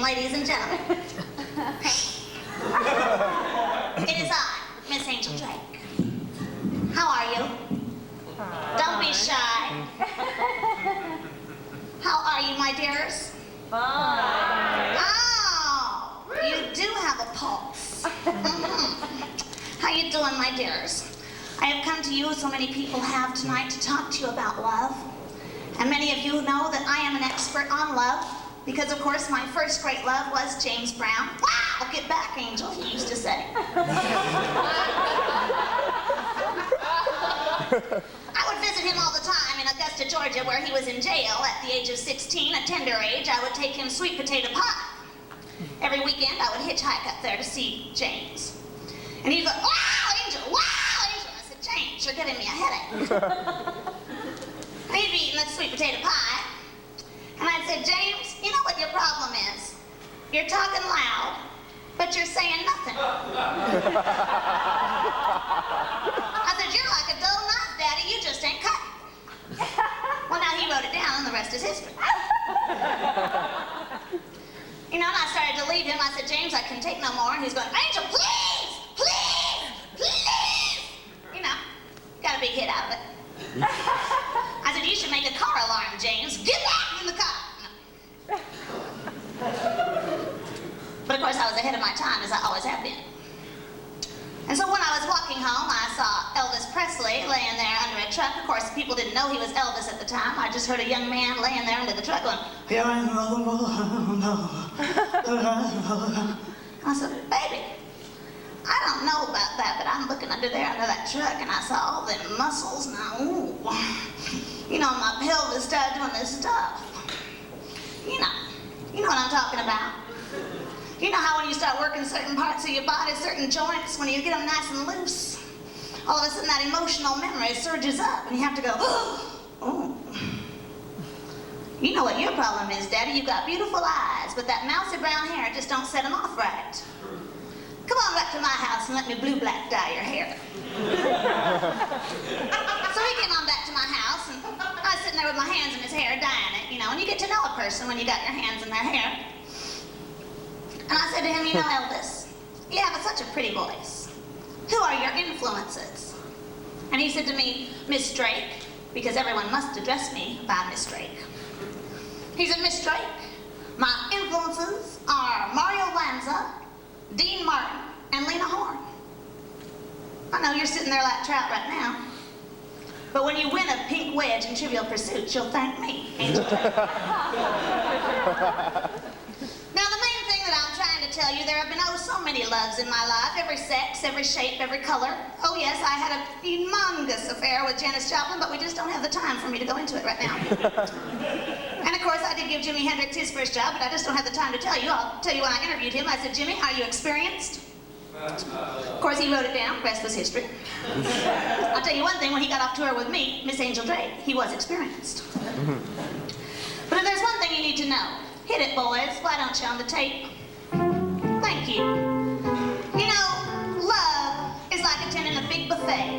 evening, ladies and gentlemen. It is I, Miss Angel Drake. How are you? Don't be shy. How are you, my dears? Fine. Oh, you do have a pulse. How you doing, my dears? I have come to you, so many people have tonight, to talk to you about love. And many of you know that I am an expert on love, because of course my first great love was James Brown. Wow, get back, Angel, he used to say. I would visit him all the time in Augusta, Georgia, where he was in jail at the age of 16, a tender age. I would take him sweet potato pie. Every weekend, I would hitchhike up there to see James. And he'd go, wow, Angel, wow, Angel. I said, James, you're giving me a headache. And he'd be eating that sweet potato pie. And I'd say, James, you know what your problem is? You're talking loud, but you're saying nothing. I said, you're like a dull knife, Daddy. You just ain't cut. Well, now he wrote it down, and the rest is history. You know, and I started to leave him. I said, James, I can take no more. And he's going, Angel, please, please, please. You know, got a big hit out of it. I said, you should make a car alarm, James. Get back in the car. But of course, I was ahead of my time, as I always have been. And so when I was walking home, I saw Elvis Presley laying there under a truck. Of course, people didn't know he was Elvis at the time. I just heard a young man laying there under the truck going, I said, baby, I don't know about that, but I'm looking under there under that truck, and I saw all them muscles. Now, ooh, you know, my pelvis started doing this stuff. You know what I'm talking about. You know how when you start working certain parts of your body, certain joints, when you get them nice and loose, all of a sudden that emotional memory surges up, and you have to go, oh. You know what your problem is, Daddy. You've got beautiful eyes, but that mousy brown hair just don't set them off right. Come on back to my house and let me blue-black dye your hair. So he came on back to my house, and I was sitting there with my hands in his hair, dyeing it, you know, and you get to know a person when you got your hands in their hair. And I said to him, you know, Elvis, you have such a pretty voice. Who are your influences? And he said to me, Miss Drake, because everyone must address me by Miss Drake. He said, Miss Drake, my influences are Mario Lanza, Dean Martin, and Lena Horne. I know you're sitting there like trout right now. But when you win a pink wedge in Trivial Pursuit, you'll thank me, Angel Drake. Now, the main thing that I'm trying to tell you, there have been so many loves in my life, every sex, every shape, every color. Oh yes, I had a humongous affair with Janis Joplin, but we just don't have the time for me to go into it right now. And of course, I did give Jimi Hendrix his first job, but I just don't have the time to tell you. I'll tell you when I interviewed him. I said, Jimmy, are you experienced? Of course, he wrote it down. The rest was history. I'll tell you one thing, when he got off tour with me, Miss Angel Drake, he was experienced. But if there's one thing you need to know, hit it, boys. Why don't you on the tape? Thank you. You know, love is like attending a big buffet.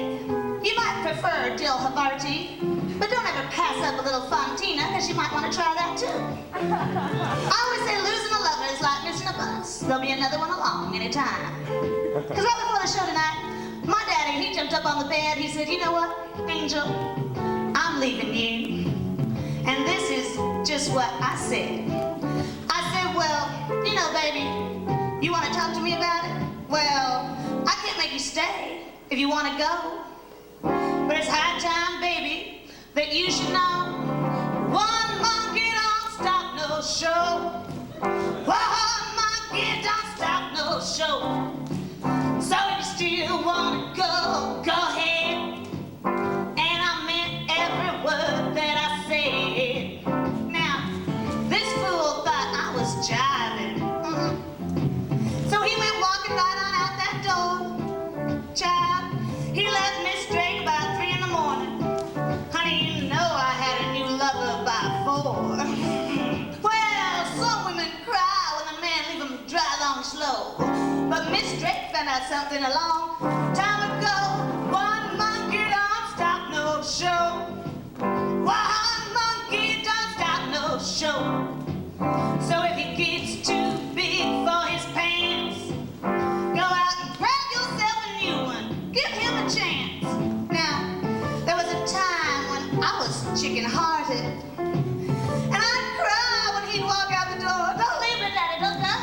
You might prefer Dill Havarti, but don't ever pass up a little Fontina, because you might want to try that too. I always say losing a lover is like missing a bus. There'll be another one along anytime. Because right before the show tonight, my daddy, he jumped up on the bed. He said, you know what, Angel, I'm leaving you. And this is just what I said. I said, well, you know, baby, you want to talk to me about it? Well, I can't make you stay if you want to go. But it's high time, baby, that you should know. One monkey don't stop no show. One monkey don't stop no show. So if you still want to go, go ahead. And I meant every word that I said. Now, this fool thought I was jiving. So he went walking right on out that door. Child, he left Miss Drake about 3 in the morning. Honey, you know I had a new lover by 4. Well, some women cry when a man leave them dry, long, slow. But Miss Drake found out something a long time ago. One monkey don't stop no show. One monkey don't stop no show. So if he gets too walk out the door. Don't leave me, Daddy, don't go.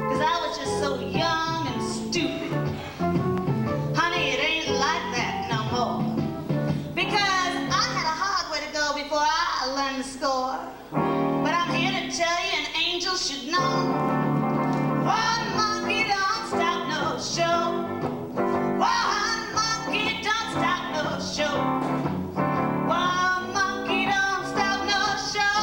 Cause I was just so young and stupid. Honey, it ain't like that no more. Because I had a hard way to go before I learned the score. But I'm here to tell you an angel should know. One monkey don't stop no show. One monkey don't stop no show. One monkey don't stop no show.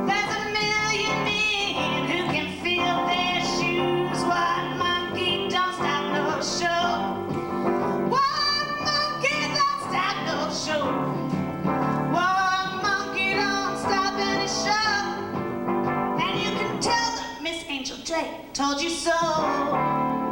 There's a million men who can feel their shoes. One monkey don't stop no show. One monkey don't stop no show. One monkey don't stop any show. And you can tell them Miss Angel Drake told you so.